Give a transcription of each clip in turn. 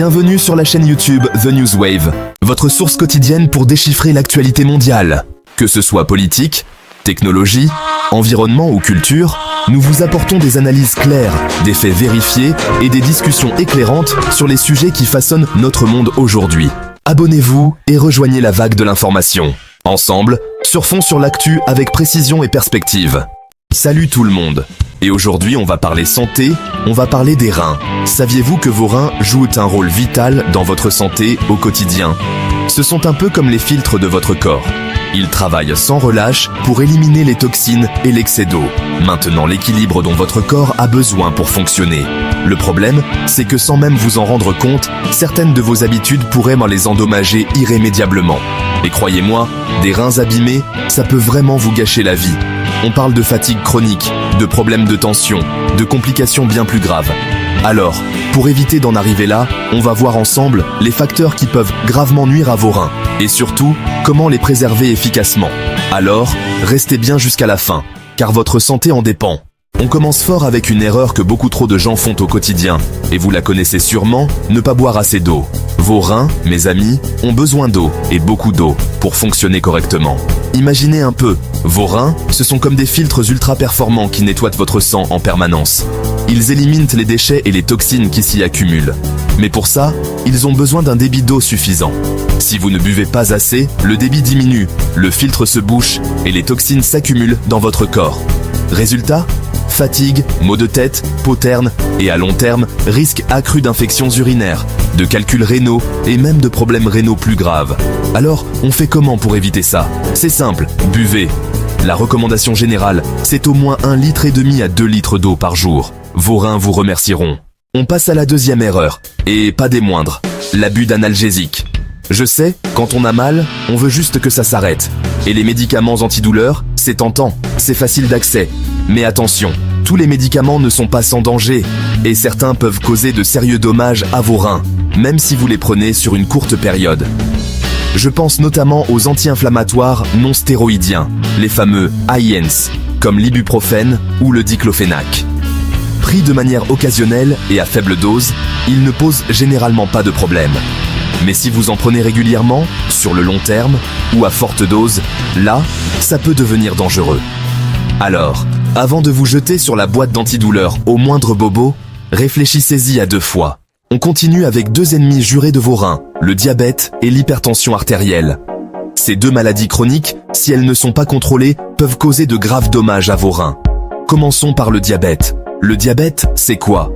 Bienvenue sur la chaîne YouTube The Newswave, votre source quotidienne pour déchiffrer l'actualité mondiale. Que ce soit politique, technologie, environnement ou culture, nous vous apportons des analyses claires, des faits vérifiés et des discussions éclairantes sur les sujets qui façonnent notre monde aujourd'hui. Abonnez-vous et rejoignez la vague de l'information. Ensemble, surfons sur l'actu avec précision et perspective. Salut tout le monde! Et aujourd'hui on va parler santé, on va parler des reins. Saviez-vous que vos reins jouent un rôle vital dans votre santé au quotidien? Ce sont un peu comme les filtres de votre corps. Ils travaillent sans relâche pour éliminer les toxines et l'excès d'eau, maintenant l'équilibre dont votre corps a besoin pour fonctionner. Le problème, c'est que sans même vous en rendre compte, certaines de vos habitudes pourraient les endommager irrémédiablement. Et croyez-moi, des reins abîmés, ça peut vraiment vous gâcher la vie. On parle de fatigue chronique, de problèmes de tension, de complications bien plus graves. Alors, pour éviter d'en arriver là, on va voir ensemble les facteurs qui peuvent gravement nuire à vos reins. Et surtout, comment les préserver efficacement. Alors, restez bien jusqu'à la fin, car votre santé en dépend. On commence fort avec une erreur que beaucoup trop de gens font au quotidien. Et vous la connaissez sûrement, ne pas boire assez d'eau. Vos reins, mes amis, ont besoin d'eau, et beaucoup d'eau, pour fonctionner correctement. Imaginez un peu, vos reins, ce sont comme des filtres ultra performants qui nettoient votre sang en permanence. Ils éliminent les déchets et les toxines qui s'y accumulent. Mais pour ça, ils ont besoin d'un débit d'eau suffisant. Si vous ne buvez pas assez, le débit diminue, le filtre se bouche et les toxines s'accumulent dans votre corps. Résultat ? Fatigue, maux de tête, peau terne et à long terme, risque accru d'infections urinaires, de calculs rénaux et même de problèmes rénaux plus graves. Alors, on fait comment pour éviter ça? C'est simple, buvez. La recommandation générale, c'est au moins 1,5 litre à 2 litres d'eau par jour. Vos reins vous remercieront. On passe à la deuxième erreur, et pas des moindres, l'abus d'analgésiques. Je sais, quand on a mal, on veut juste que ça s'arrête. Et les médicaments antidouleurs, c'est tentant, c'est facile d'accès. Mais attention, tous les médicaments ne sont pas sans danger, et certains peuvent causer de sérieux dommages à vos reins, même si vous les prenez sur une courte période. Je pense notamment aux anti-inflammatoires non stéroïdiens, les fameux INS, comme l'ibuprofène ou le diclofénac. Pris de manière occasionnelle et à faible dose, ils ne posent généralement pas de problème. Mais si vous en prenez régulièrement, sur le long terme, ou à forte dose, là, ça peut devenir dangereux. Alors, avant de vous jeter sur la boîte d'antidouleurs au moindre bobo, réfléchissez-y à 2 fois. On continue avec 2 ennemis jurés de vos reins, le diabète et l'hypertension artérielle. Ces 2 maladies chroniques, si elles ne sont pas contrôlées, peuvent causer de graves dommages à vos reins. Commençons par le diabète. Le diabète, c'est quoi?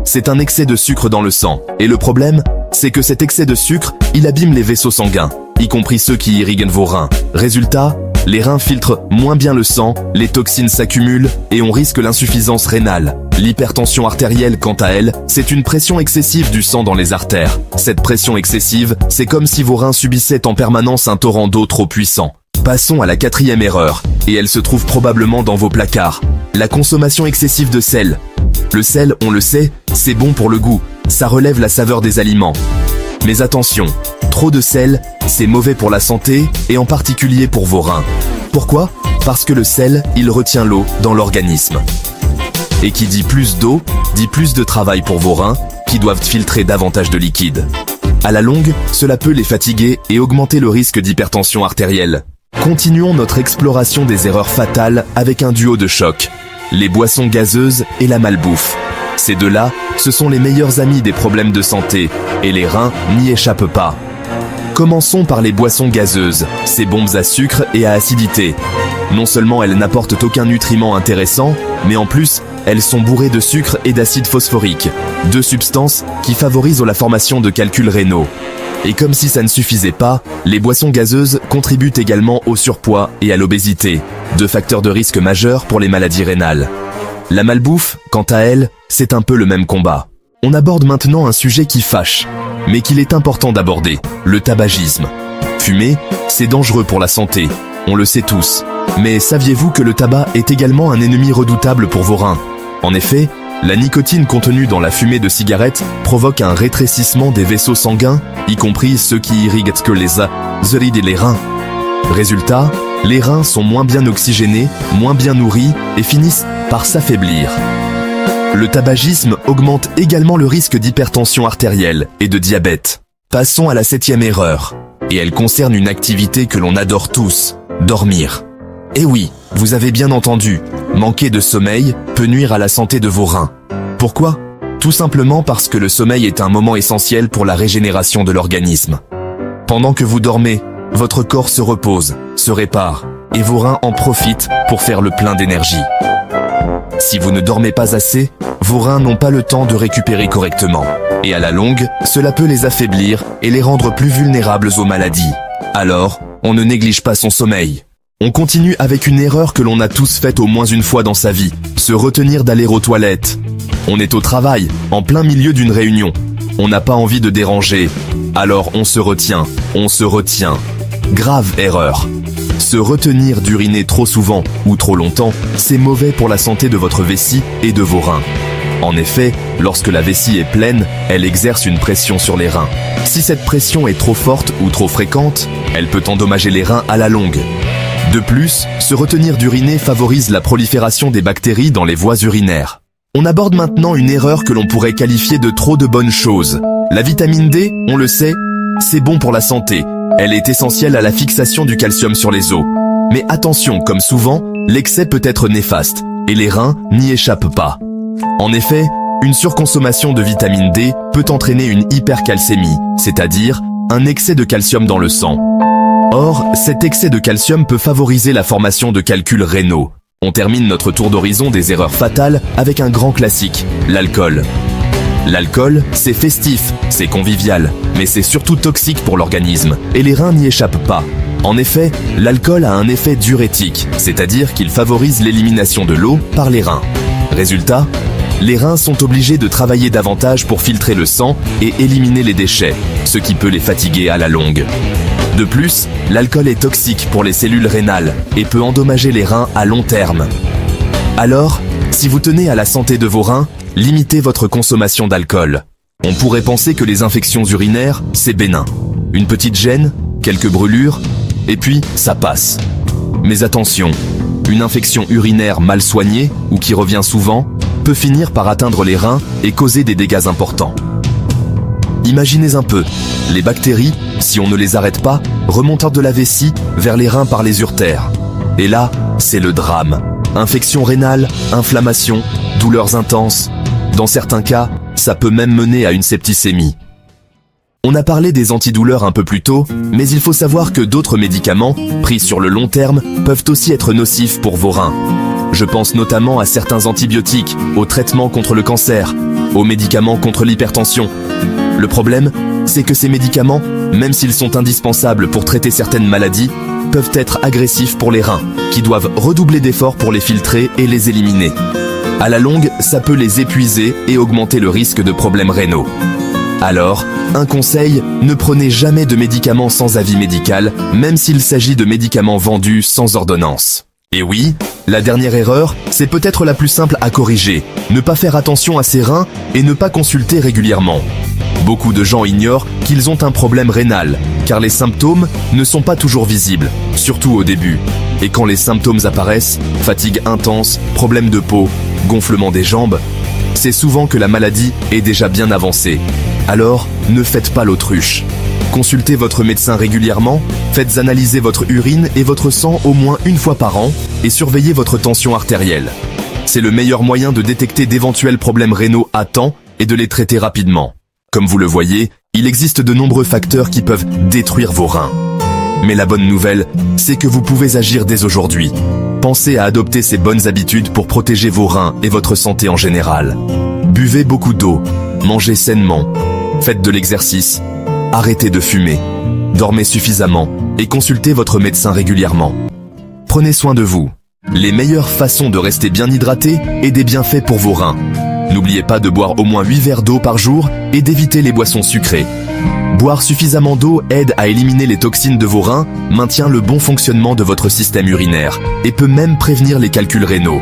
C'est un excès de sucre dans le sang. Et le problème, c'est que cet excès de sucre, il abîme les vaisseaux sanguins, y compris ceux qui irriguent vos reins. Résultat, les reins filtrent moins bien le sang, les toxines s'accumulent et on risque l'insuffisance rénale. L'hypertension artérielle, quant à elle, c'est une pression excessive du sang dans les artères. Cette pression excessive, c'est comme si vos reins subissaient en permanence un torrent d'eau trop puissant. Passons à la 4e erreur, et elle se trouve probablement dans vos placards. La consommation excessive de sel. Le sel, on le sait, c'est bon pour le goût, ça relève la saveur des aliments. Mais attention, trop de sel, c'est mauvais pour la santé et en particulier pour vos reins. Pourquoi? Parce que le sel, il retient l'eau dans l'organisme. Et qui dit plus d'eau, dit plus de travail pour vos reins, qui doivent filtrer davantage de liquide. À la longue, cela peut les fatiguer et augmenter le risque d'hypertension artérielle. Continuons notre exploration des erreurs fatales avec un duo de choc, les boissons gazeuses et la malbouffe. Ces 2-là, ce sont les meilleurs amis des problèmes de santé, et les reins n'y échappent pas. Commençons par les boissons gazeuses, ces bombes à sucre et à acidité. Non seulement elles n'apportent aucun nutriment intéressant, mais en plus, elles sont bourrées de sucre et d'acide phosphorique, 2 substances qui favorisent la formation de calculs rénaux. Et comme si ça ne suffisait pas, les boissons gazeuses contribuent également au surpoids et à l'obésité, 2 facteurs de risque majeurs pour les maladies rénales. La malbouffe, quant à elle, c'est un peu le même combat. On aborde maintenant un sujet qui fâche, mais qu'il est important d'aborder, le tabagisme. Fumer, c'est dangereux pour la santé, on le sait tous. Mais saviez-vous que le tabac est également un ennemi redoutable pour vos reins? En effet, la nicotine contenue dans la fumée de cigarette provoque un rétrécissement des vaisseaux sanguins, y compris ceux qui irriguent les artères et les reins. Résultat, les reins sont moins bien oxygénés, moins bien nourris et finissent par s'affaiblir. Le tabagisme augmente également le risque d'hypertension artérielle et de diabète. Passons à la 7e erreur. Et elle concerne une activité que l'on adore tous, dormir. Eh oui, vous avez bien entendu, manquer de sommeil peut nuire à la santé de vos reins. Pourquoi ? Tout simplement parce que le sommeil est un moment essentiel pour la régénération de l'organisme. Pendant que vous dormez, votre corps se repose, se répare, et vos reins en profitent pour faire le plein d'énergie. Si vous ne dormez pas assez, vos reins n'ont pas le temps de récupérer correctement. Et à la longue, cela peut les affaiblir et les rendre plus vulnérables aux maladies. Alors, on ne néglige pas son sommeil. On continue avec une erreur que l'on a tous faite au moins une fois dans sa vie, se retenir d'aller aux toilettes. On est au travail, en plein milieu d'une réunion. On n'a pas envie de déranger. Alors on se retient. Grave erreur. Se retenir d'uriner trop souvent ou trop longtemps, c'est mauvais pour la santé de votre vessie et de vos reins. En effet, lorsque la vessie est pleine, elle exerce une pression sur les reins. Si cette pression est trop forte ou trop fréquente, elle peut endommager les reins à la longue. De plus, se retenir d'uriner favorise la prolifération des bactéries dans les voies urinaires. On aborde maintenant une erreur que l'on pourrait qualifier de trop de bonnes choses. La vitamine D, on le sait, c'est bon pour la santé. Elle est essentielle à la fixation du calcium sur les os. Mais attention, comme souvent, l'excès peut être néfaste, et les reins n'y échappent pas. En effet, une surconsommation de vitamine D peut entraîner une hypercalcémie, c'est-à-dire un excès de calcium dans le sang. Or, cet excès de calcium peut favoriser la formation de calculs rénaux. On termine notre tour d'horizon des erreurs fatales avec un grand classique, l'alcool. L'alcool, c'est festif, c'est convivial, mais c'est surtout toxique pour l'organisme, et les reins n'y échappent pas. En effet, l'alcool a un effet diurétique, c'est-à-dire qu'il favorise l'élimination de l'eau par les reins. Résultat, les reins sont obligés de travailler davantage pour filtrer le sang et éliminer les déchets, ce qui peut les fatiguer à la longue. De plus, l'alcool est toxique pour les cellules rénales et peut endommager les reins à long terme. Alors, si vous tenez à la santé de vos reins, limitez votre consommation d'alcool. On pourrait penser que les infections urinaires, c'est bénin. Une petite gêne, quelques brûlures, et puis ça passe. Mais attention, une infection urinaire mal soignée, ou qui revient souvent, peut finir par atteindre les reins et causer des dégâts importants. Imaginez un peu, les bactéries, si on ne les arrête pas, remontent de la vessie vers les reins par les uretères. Et là, c'est le drame. Infection rénale, inflammation, douleurs intenses. Dans certains cas, ça peut même mener à une septicémie. On a parlé des antidouleurs un peu plus tôt, mais il faut savoir que d'autres médicaments, pris sur le long terme, peuvent aussi être nocifs pour vos reins. Je pense notamment à certains antibiotiques, aux traitements contre le cancer, aux médicaments contre l'hypertension. Le problème, c'est que ces médicaments, même s'ils sont indispensables pour traiter certaines maladies, peuvent être agressifs pour les reins, qui doivent redoubler d'efforts pour les filtrer et les éliminer. À la longue, ça peut les épuiser et augmenter le risque de problèmes rénaux. Alors, un conseil, ne prenez jamais de médicaments sans avis médical, même s'il s'agit de médicaments vendus sans ordonnance. Et oui, la dernière erreur, c'est peut-être la plus simple à corriger, ne pas faire attention à ses reins et ne pas consulter régulièrement. Beaucoup de gens ignorent qu'ils ont un problème rénal, car les symptômes ne sont pas toujours visibles, surtout au début. Et quand les symptômes apparaissent, fatigue intense, problème de peau, gonflement des jambes, c'est souvent que la maladie est déjà bien avancée. Alors, ne faites pas l'autruche. Consultez votre médecin régulièrement, faites analyser votre urine et votre sang au moins une fois par an et surveillez votre tension artérielle. C'est le meilleur moyen de détecter d'éventuels problèmes rénaux à temps et de les traiter rapidement. Comme vous le voyez, il existe de nombreux facteurs qui peuvent détruire vos reins. Mais la bonne nouvelle, c'est que vous pouvez agir dès aujourd'hui. Pensez à adopter ces bonnes habitudes pour protéger vos reins et votre santé en général. Buvez beaucoup d'eau, mangez sainement, faites de l'exercice, arrêtez de fumer, dormez suffisamment et consultez votre médecin régulièrement. Prenez soin de vous. Les meilleures façons de rester bien hydraté et des bienfaits pour vos reins. N'oubliez pas de boire au moins 8 verres d'eau par jour et d'éviter les boissons sucrées. Boire suffisamment d'eau aide à éliminer les toxines de vos reins, maintient le bon fonctionnement de votre système urinaire et peut même prévenir les calculs rénaux.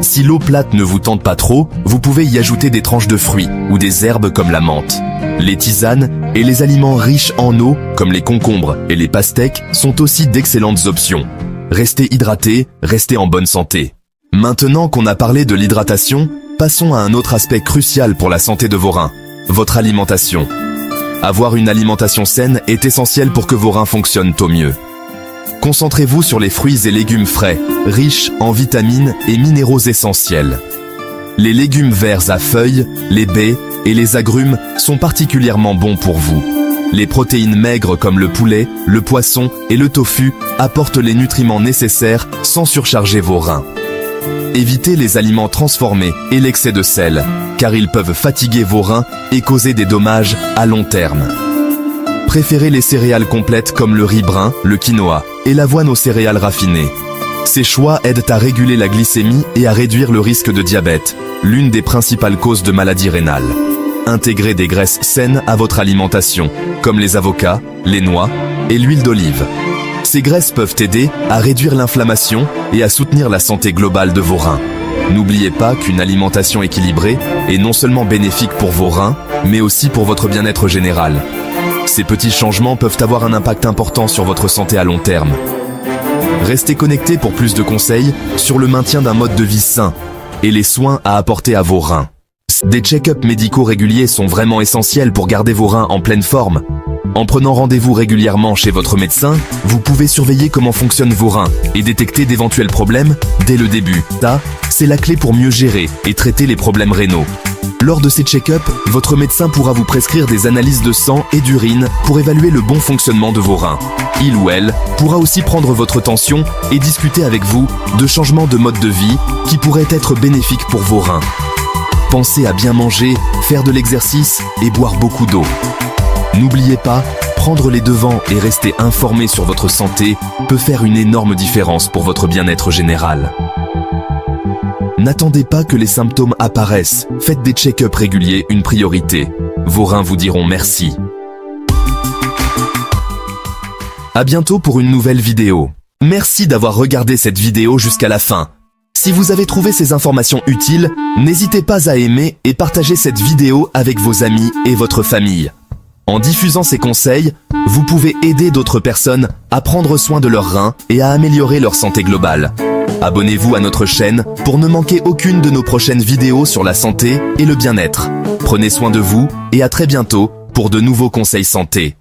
Si l'eau plate ne vous tente pas trop, vous pouvez y ajouter des tranches de fruits ou des herbes comme la menthe. Les tisanes et les aliments riches en eau, comme les concombres et les pastèques, sont aussi d'excellentes options. Restez hydraté, restez en bonne santé. Maintenant qu'on a parlé de l'hydratation, Passons à un autre aspect crucial pour la santé de vos reins, votre alimentation. Avoir une alimentation saine est essentiel pour que vos reins fonctionnent au mieux. Concentrez-vous sur les fruits et légumes frais, riches en vitamines et minéraux essentiels. Les légumes verts à feuilles, les baies et les agrumes sont particulièrement bons pour vous. Les protéines maigres comme le poulet, le poisson et le tofu apportent les nutriments nécessaires sans surcharger vos reins. Évitez les aliments transformés et l'excès de sel, car ils peuvent fatiguer vos reins et causer des dommages à long terme. Préférez les céréales complètes comme le riz brun, le quinoa et l'avoine aux céréales raffinées. Ces choix aident à réguler la glycémie et à réduire le risque de diabète, l'une des principales causes de maladies rénales. Intégrez des graisses saines à votre alimentation, comme les avocats, les noix et l'huile d'olive. Ces graisses peuvent aider à réduire l'inflammation et à soutenir la santé globale de vos reins. N'oubliez pas qu'une alimentation équilibrée est non seulement bénéfique pour vos reins, mais aussi pour votre bien-être général. Ces petits changements peuvent avoir un impact important sur votre santé à long terme. Restez connectés pour plus de conseils sur le maintien d'un mode de vie sain et les soins à apporter à vos reins. Des check-ups médicaux réguliers sont vraiment essentiels pour garder vos reins en pleine forme. En prenant rendez-vous régulièrement chez votre médecin, vous pouvez surveiller comment fonctionnent vos reins et détecter d'éventuels problèmes dès le début. Ça, c'est la clé pour mieux gérer et traiter les problèmes rénaux. Lors de ces check-ups, votre médecin pourra vous prescrire des analyses de sang et d'urine pour évaluer le bon fonctionnement de vos reins. Il ou elle pourra aussi prendre votre tension et discuter avec vous de changements de mode de vie qui pourraient être bénéfiques pour vos reins. Pensez à bien manger, faire de l'exercice et boire beaucoup d'eau. N'oubliez pas, prendre les devants et rester informé sur votre santé peut faire une énorme différence pour votre bien-être général. N'attendez pas que les symptômes apparaissent, faites des check-ups réguliers une priorité. Vos reins vous diront merci. À bientôt pour une nouvelle vidéo. Merci d'avoir regardé cette vidéo jusqu'à la fin. Si vous avez trouvé ces informations utiles, n'hésitez pas à aimer et partager cette vidéo avec vos amis et votre famille. En diffusant ces conseils, vous pouvez aider d'autres personnes à prendre soin de leurs reins et à améliorer leur santé globale. Abonnez-vous à notre chaîne pour ne manquer aucune de nos prochaines vidéos sur la santé et le bien-être. Prenez soin de vous et à très bientôt pour de nouveaux conseils santé.